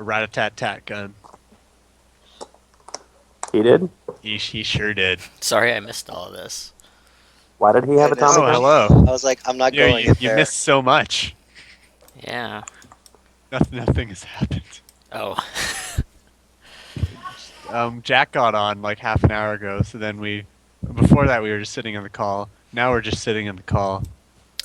rat-a-tat-tat gun. He did? He sure did. Sorry, I missed all of this. Why did he have a Goodness Tommy Oh, gun? me. hello. I was like, I'm not Yeah, going in you there. missed so much. Yeah. Nothing has happened. Oh. Jack got on like half an hour ago, so then before that we were just sitting on the call. Now we're just sitting on the call.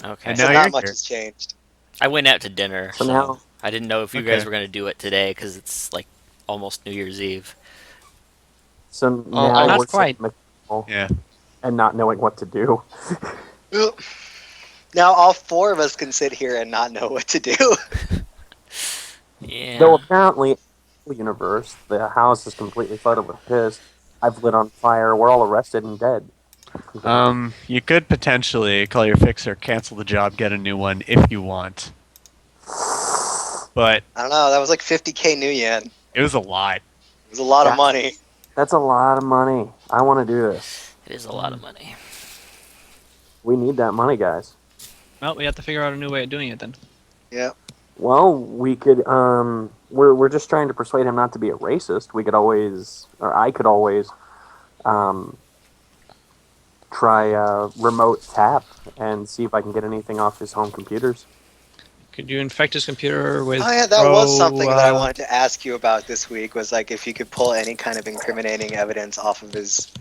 Okay. And So now not you're much here. has changed. I went out to dinner, So so now- I didn't know if you Okay. guys were going to do it today because it's like almost New Year's Eve. So now not we're quite. sitting at the call Yeah. and not knowing what to do. Now all four of us can sit here and not know what to do. Yeah. Though apparently, in the universe, the house is completely flooded with piss. I've lit on fire. We're all arrested and dead. You could potentially call your fixer, cancel the job, get a new one if you want. But I don't know. That was like 50k new yen. It it was a lot. was a lot of That's- money. That's a lot of money. I want to do this. It is a lot of money. We need that money, guys. Well, we have to figure out a new way of doing it then. Yeah. Well, we could. We're just trying to persuade him not to be a racist. We could always, or I could always, try remote tap and see if I can get anything off his home computers. Could you infect his computer with? Oh yeah, that was Pro, something that I wanted to ask you about this week. Was like if you could pull any kind of incriminating evidence off of his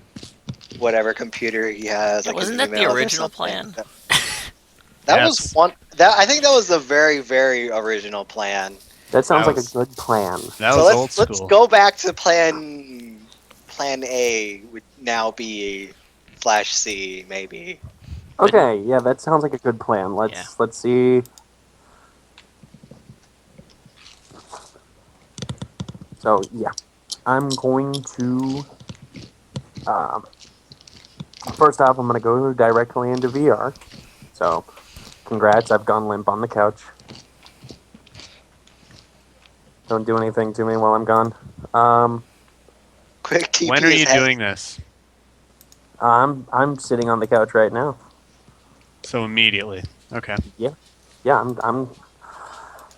whatever computer he has. Yeah, Like his wasn't that the emails or original something. plan? That Yes. was one. That I think that was the very, very original plan. That sounds That like was- a good plan. That So was old let's school. go back to plan A would now be /C maybe. Okay, yeah, that sounds like a good plan. Let's see. So yeah, I'm going to. First off, I'm going to go directly into VR. So, congrats! I've gone limp on the couch. Don't do anything to me while I'm gone. Quick TP When are his you head. doing this? I'm sitting on the couch right now. So immediately. Okay. Yeah, I'm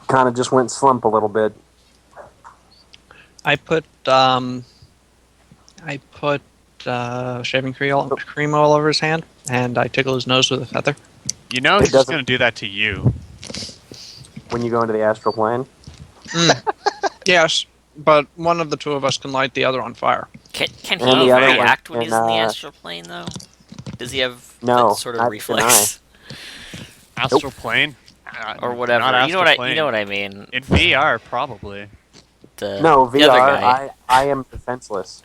kind of just went slump a little bit. I put shaving cream all over his hand, and I tickle his nose with a feather. You know It he's just doesn't- going to do that to you. When you go into the astral plane. Yes, but one of the two of us can light the other on fire. Can And he the other one react when he's in the can, astral plane, though? Does he have No, that sort of not reflex? Astral plane? Or whatever. Not You know astral you know plane. what I mean. In VR, probably. No, the other VR, guy. I am defenseless.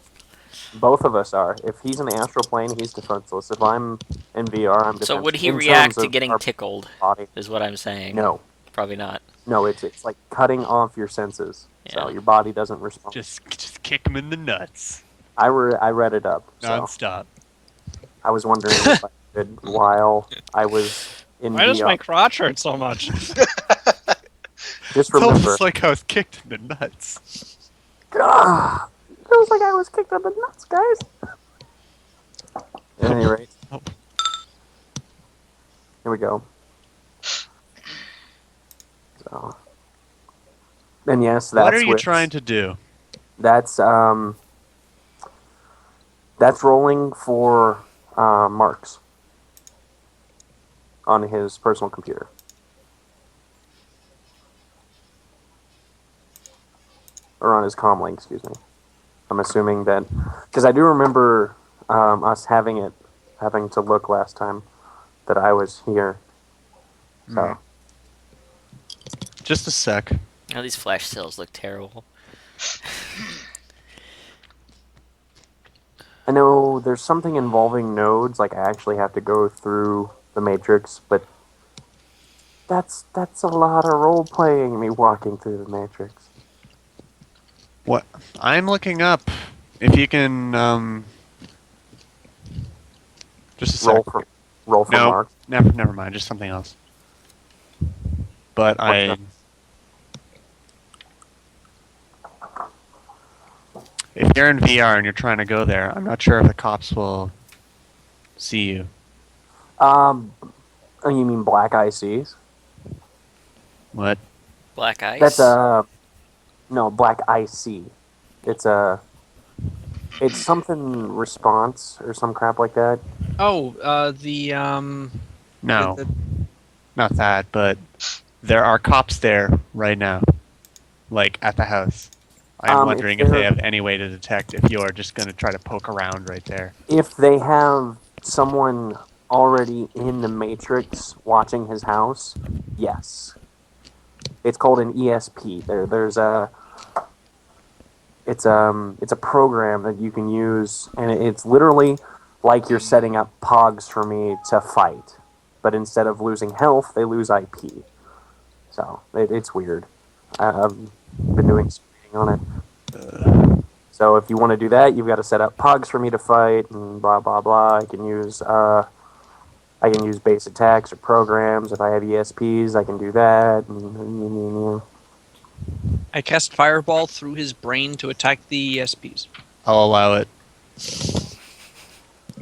Both of us are. If he's in the astral plane, he's defenseless. If I'm in VR, I'm defenseless. So would he In react terms to of getting our tickled? body. Is what I'm saying. No, Probably not. it's like cutting off your senses. So Yeah. your body doesn't respond. Just kick him in the nuts. I read it up. So Non-stop. I was wondering if I could while I was in Why does VR. my crotch hurt so much? Just It's remember. almost like I was kicked in the nuts. Ah, it feels like I was kicked in the nuts, guys. At any rate. Oh. Here we go. So. And yes, that's What are you with- trying to do? That's rolling for marks on his personal computer. Or on his comlink, excuse me. I'm assuming that because I do remember us having to look last time that I was here. So Just a sec. Oh, these flash sales look terrible. I know there's something involving nodes, like I actually have to go through the matrix, but that's a lot of role playing, me walking through the matrix. What? I'm looking up. If you can, just a Roll sec. for No, marks. never mind. Just something else. But What's if you're in VR and you're trying to go there, I'm not sure if the cops will see you. Oh, you mean black ICs? What? Black ice. That's No, Black IC. It's a it's something response or some crap like that. Oh, No, the not that, but there are cops there right now, like at the house. I'm If wondering if they they're have any way to detect if you're just going to try to poke around right there. if they have someone already in the Matrix watching his house, yes. It's called an ESP. There's a it's a program that you can use, and it's literally like you're setting up pogs for me to fight, but instead of losing health, they lose IP. So it's weird. I've been doing some reading on it. So if you want to do that, you've got to set up pogs for me to fight, and blah blah blah. I can use base attacks or programs. If I have ESPs, I can do that. I cast Fireball through his brain to attack the ESPs. I'll allow it.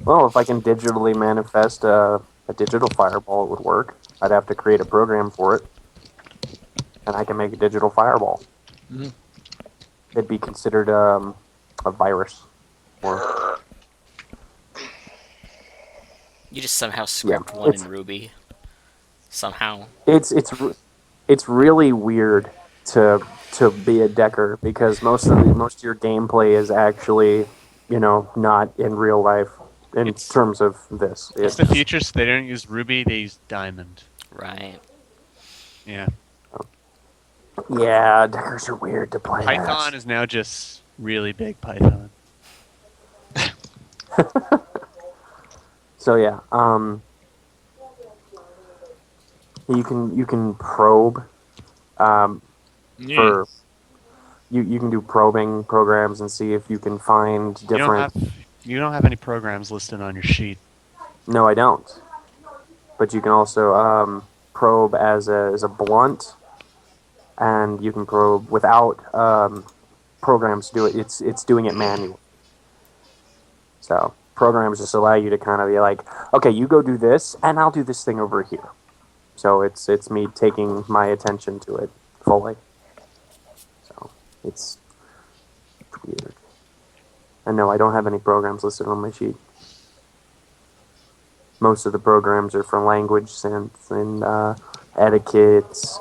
Well, if I can digitally manifest a digital fireball, it would work. I'd have to create a program for it, and I can make a digital fireball. Mhm. It'd be considered a virus. Or You just somehow yeah, script one in Ruby. Somehow. it's really weird to be a decker because most of your gameplay is actually not in real life in It's terms of this. it's the future, so they don't use Ruby, they use Diamond. Right. Yeah. Yeah, deckers are weird to play Python as. is now just really big Python. So yeah, you can probe for you can do probing programs and see if you can find different. You don't have any programs listed on your sheet. No, I don't. But you can also probe as a blunt, and you can probe without programs to do it. It's doing it manually. So programs just allow you to kind of be like, okay, you go do this, and I'll do this thing over here. So it's me taking my attention to it fully. So it's weird. And no, I don't have any programs listed on my sheet. Most of the programs are for language sense and etiquettes,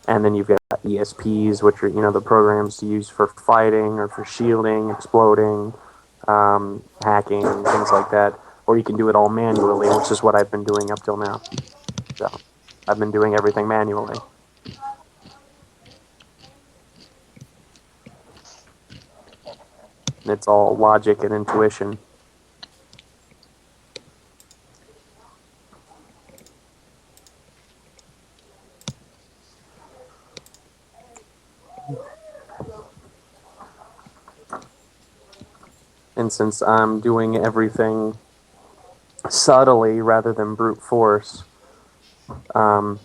and then you've got ESPs, which are the programs to use for fighting or for shielding, exploding, hacking, things like that. Or you can do it all manually, which is what I've been doing up till now. So I've been doing everything manually. And it's all logic and intuition. And since I'm doing everything subtly rather than brute force, I'm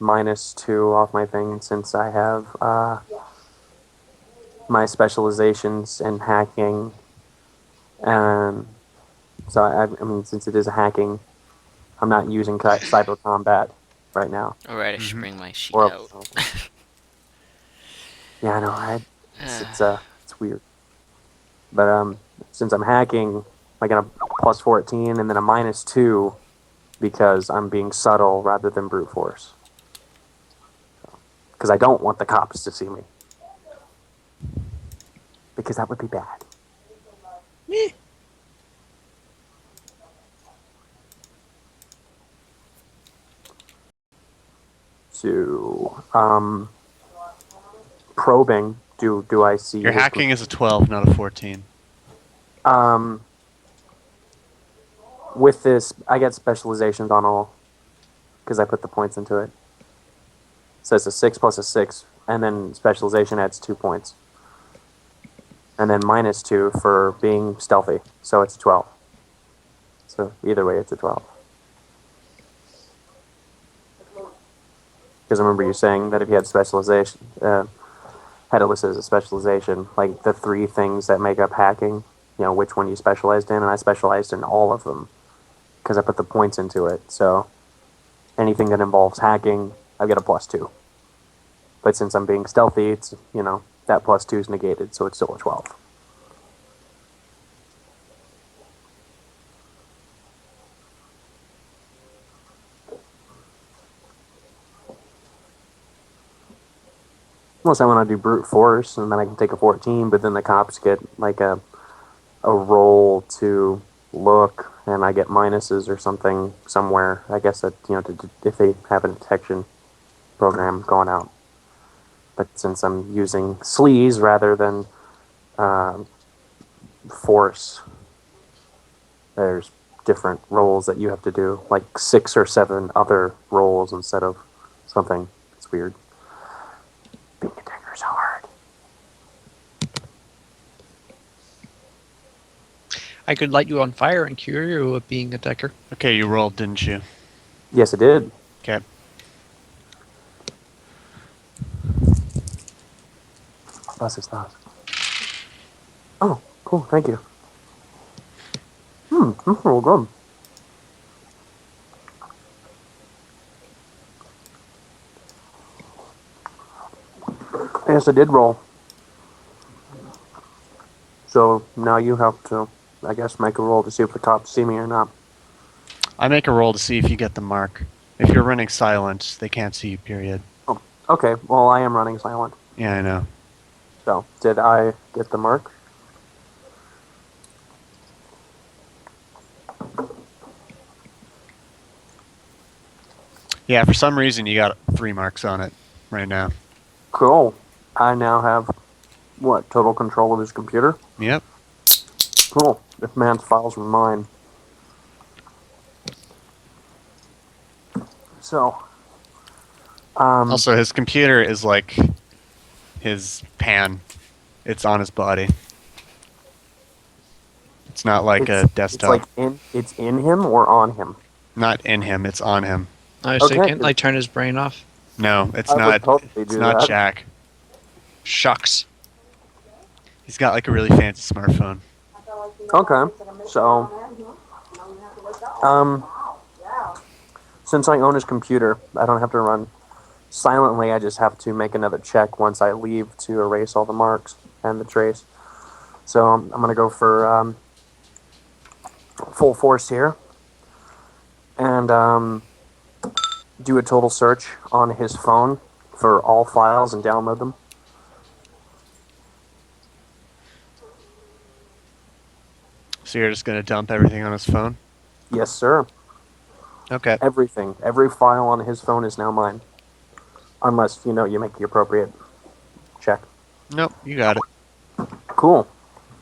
-2 off my thing since I have my specializations in hacking. And so, I mean, since it is hacking, I'm not using cyber combat right now. Alright, I should Mhm. bring my sheet Or, out. yeah, I know, right? It's weird. But since I'm hacking, I got a +14 and then a -2 because I'm being subtle rather than brute force. Because I don't want the cops to see me. Because that would be bad. So, probing. Do I see Your his hacking is a 12, not a 14. Um, with this, I get specializations on all because I put the points into it. So it's a 6 plus a 6, and then specialization adds 2 points. And then -2 for being stealthy, so it's 12. So either way, it's a 12. Because I remember you saying that if you had specialization, had it listed as a specialization, like the 3 things that make up hacking, which one you specialized in, and I specialized in all of them because I put the points into it. So anything that involves hacking, I get a +2. But since I'm being stealthy, it's that +2 is negated, so it's still a 12. Unless I want to do brute force, and then I can take a 14, but then the cops get like a roll to look, and I get minuses or something somewhere. I guess that, if they have a detection program going out. But since I'm using sleaze rather than force, there's different rolls that you have to do, like 6 or 7 other rolls instead of something. It's weird. Being a decker is hard. I could light you on fire and cure you of being a decker. Okay, you rolled, didn't you? Yes, it did. Okay. That's his thoughts. Oh, cool. Thank you. Well, good. Yes, I did roll. So now you have to, I guess, make a roll to see if the cops see me or not. I make a roll to see if you get the mark. If you're running silent, they can't see you, period. Oh, okay. Well, I am running silent. Yeah, I know. So, did I get the mark? Yeah, for some reason you got 3 marks on it right now. Cool. I now have, total control of his computer? Yep. Cool. This man's files were mine. So, Also, his computer is like his pan. It's on his body. It's not like a desktop. It's in him or on him? Not in him, it's on him. So you Okay. can't like turn his brain off. No, it's I would not. totally It's do not that. Jack. Shucks. He's got like a really fancy smartphone. Okay. So, since I own his computer, I don't have to run silently. I just have to make another check once I leave to erase all the marks and the trace. So I'm going to go for full force here and do a total search on his phone for all files and download them. So you're just gonna dump everything on his phone? Yes, sir. Okay. Everything. Every file on his phone is now mine. Unless, you make the appropriate check. Nope, you got it. Cool.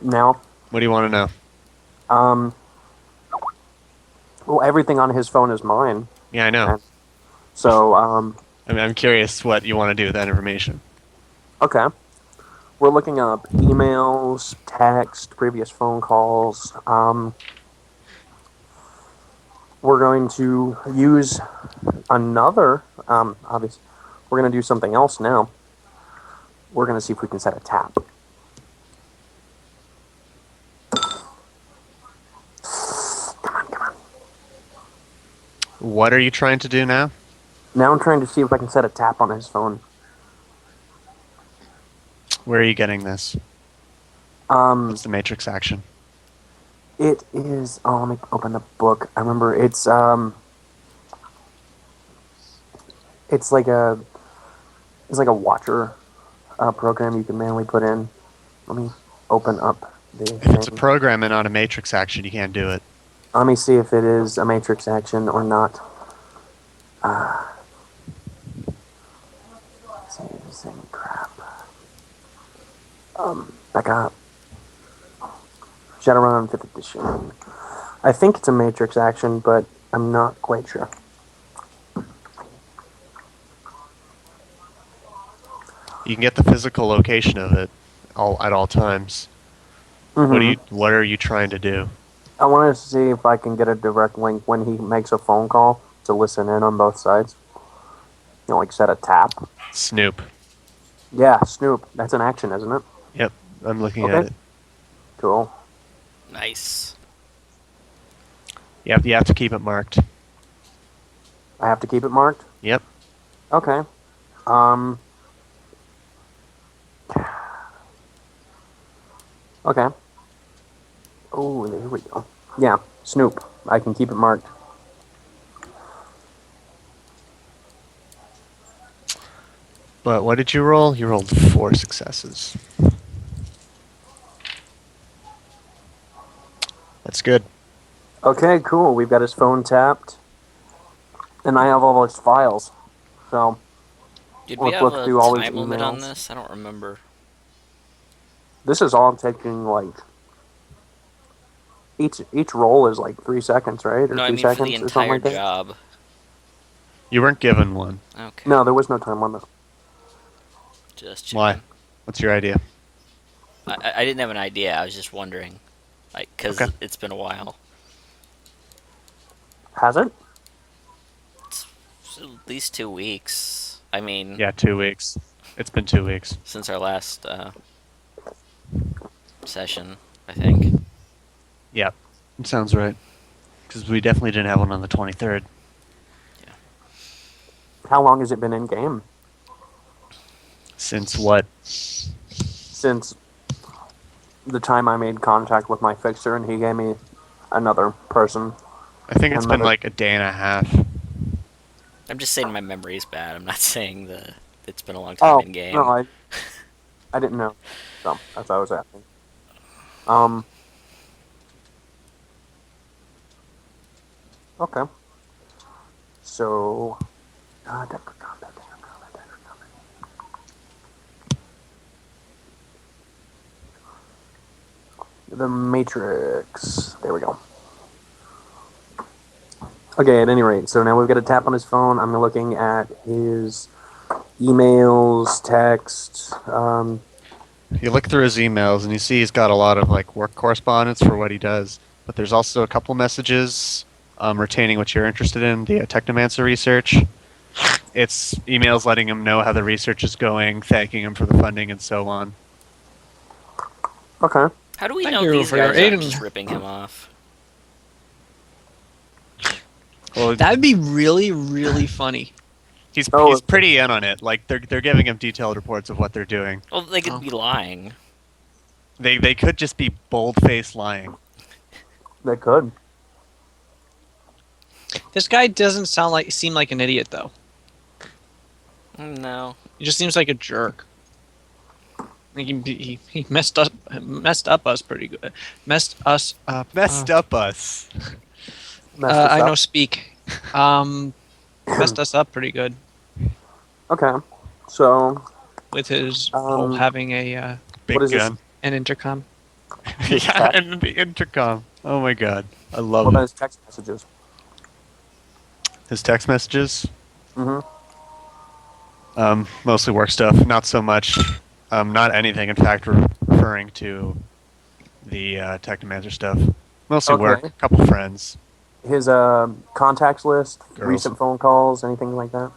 Now, What do you want to know? well, everything on his phone is mine. Yeah, I know. So, I'm curious what you want to do with that information. okay. We're looking up emails, text, previous phone calls. We're going to use another, obviously, we're going to do something else now. We're going to see if we can set a tap. Come on. What are you trying to do now? Now I'm trying to see if I can set a tap on his phone. Where are you getting this? What's the matrix action? It is. Oh, let me open the book. I remember it's like a watcher program you can manually put in. Let me open up the If it's a thing. program and not a matrix action, you can't do it. Let me see if it is a matrix action or not. Same crap. Back up. Shadowrun 5th edition. I think it's a matrix action, but I'm not quite sure. You can get the physical location of it at all times. Mm-hmm. What are you trying to do? I wanted to see if I can get a direct link when he makes a phone call to listen in on both sides. Like set a tap. Snoop. Yeah, Snoop. That's an action, isn't it? Yep, I'm looking Okay. at it. Cool. Nice. You have to keep it marked. I have to keep it marked? Yep. Okay. Okay. Oh, there we go. Yeah, Snoop. I can keep it marked. But what did you roll? You rolled 4 successes. That's good. Okay, cool. We've got his phone tapped, and I have all his files. So Did we let's have look a through all his time limit on emails. this? I don't remember. This is all taking like each roll is like 3 seconds, right? Or No, I two mean for the seconds or something entire like that. job. You weren't given one. Okay. No, there was no time limit. Just Why? checking. What's your idea? I didn't have an idea. I was just wondering, like, Okay. because it's been a while. Has it? It's at least 2 weeks. I mean, Yeah, 2 weeks. It's been 2 weeks. since our last session, I think. Yep. It sounds right. Because we definitely didn't have one on the 23rd. How long has it been in game? Since what? Since the time I made contact with my fixer and he gave me another person. I think it's been Another- like a day and a half. I'm just saying my memory is bad. I'm not saying it's been a long time in game. No, I didn't know. So that's what I was asking. Okay. So the Matrix. There we go. Okay, at any rate, so now we've got a tap on his phone. I'm looking at his emails, text. You look through his emails and you see he's got a lot of like work correspondence for what he does. But there's also a couple messages retaining what you're interested in, the Technomancer research. It's emails letting him know how the research is going, thanking him for the funding, and so on. Okay. How do we Thank know you these for your guys aid aren't and- just ripping him off? Well, That'd be really, really funny. he's Oh. pretty in on it. Like they're giving him detailed reports of what they're doing. Well, they could Oh. be lying. They could just be bold-faced lying. They could. This guy doesn't seem like an idiot though. No. He just seems like a jerk. Like he messed up us pretty good. Messed us up. Messed up us. Messed us I up. know speak. Messed us up pretty good Okay. So with his whole having Big What is this? gun. an intercom. Yeah, and the intercom. Oh my god, I what love about it. his text messages? His text messages, Mm-hmm. mostly work stuff. Not so much. Not anything. In fact, referring to the Technomancer stuff. Mostly Okay. work. Couple friends. His contacts list, Girls. recent phone calls, anything like that.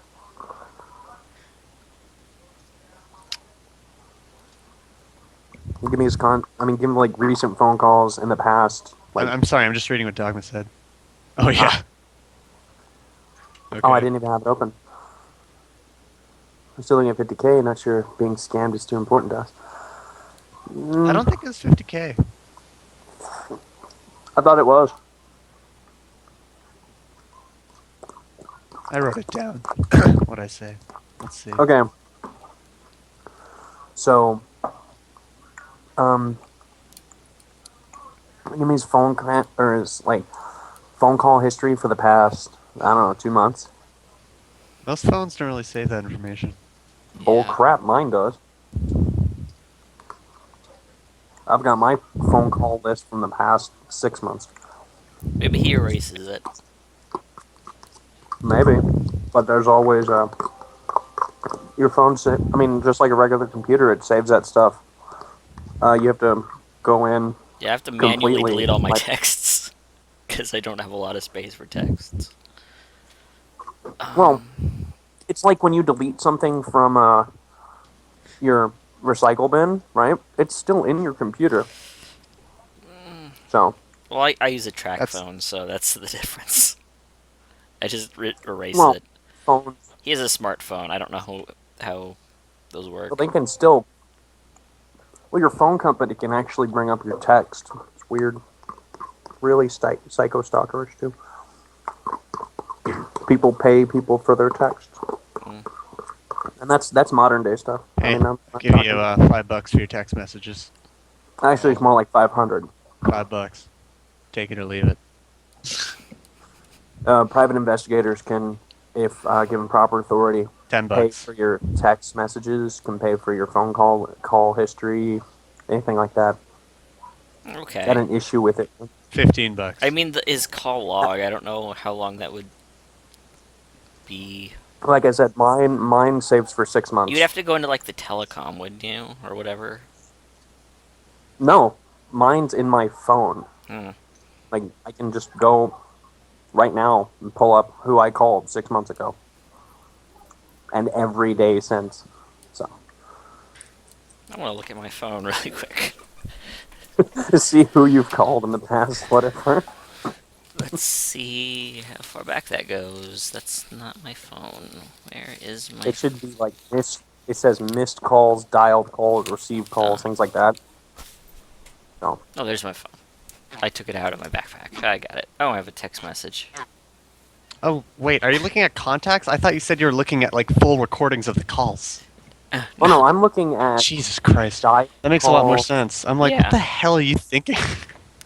Give me his give him like recent phone calls in the past. Like, I'm sorry. I'm just reading what Dogma said. Oh yeah. Okay. oh, I didn't even have it open. I'm still looking at 50K. Not sure if being scammed is too important to us. I don't think it's 50K. I thought it was. I wrote it down. What'd I say? Let's see. Okay. So, give me his or his like phone call history for the past, I don't know, 2 months. Most phones don't really save that information. Bull Yeah. crap, mine does. I've got my phone call list from the past 6 months. Maybe he erases it. Maybe. But there's always your phone, just like a regular computer, it saves that stuff. You have to go in. Yeah, I have to manually Completely, delete all my like- texts because I don't have a lot of space for texts. Well, it's like when you delete something from your recycle bin, right? It's still in your computer. So, Well, I use a track That's- phone, so that's the difference. I just erase well, it. phones, He has a smartphone. I don't know how those work. they can still Well, your phone company can actually bring up your text. It's weird. Really psycho stalkerish too. People pay people for their text, Mm. and that's modern day stuff. Hey, I mean, I'm give talking, you $5 for your text messages. actually it's more like 500. $5. Take it or leave it. Private investigators can, if given proper authority, pay $10. for your text messages, can pay for your phone call history, anything like that. Got Okay. an issue with it? $15. I mean, is call log. I don't know how long that would be. Like I said, mine saves for 6 months. You'd have to go into like the telecom, wouldn't you, or whatever? No, mine's in my phone. Hmm. Like I can just go right now and pull up who I called 6 months ago, and every day since. So I want to look at my phone really quick. to see who you've called in the past, whatever. Let's see how far back that goes. That's not my phone. Where is my? It should be like missed. It says missed calls, dialed calls, received calls, things like that. No. Oh, there's my phone. I took it out of my backpack. I got it. Oh, I have a text message. Oh, wait, are you looking at contacts? I thought you said you were looking at like full recordings of the calls. Oh no, I'm looking at Jesus Christ. dialed That makes a lot more calls. sense. I'm like, Yeah. what the hell are you thinking?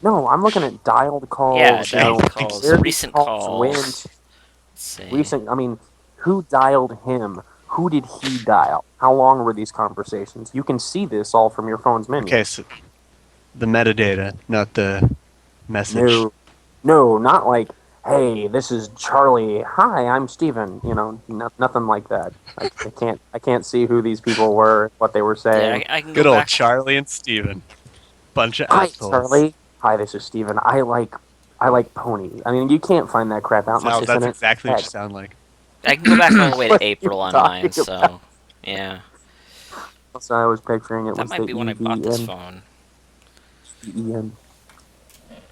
No, I'm looking at dialed calls. Yeah, you dialed know, calls, where these recent calls. went. Let's see. Recent. I mean, who dialed him? Who did he dial? How long were these conversations? You can see this all from your phone's menu. Okay, so the metadata, not the message. No, not like, hey, this is Charlie. Hi, I'm Steven. You know, nothing like that. I can't see who these people were, what they were saying. Yeah, I can Good go old back. Charlie and Steven. Bunch of Hi, assholes. Charlie. Hi, this is Steven. I like ponies. I mean, you can't find that crap out unless No, it's that's in exactly what it. you sound like. I can go back all the way What to are you April on talking mine. So, about? yeah, So I was picturing it that was might the be when I bought this EVN. phone. EVN.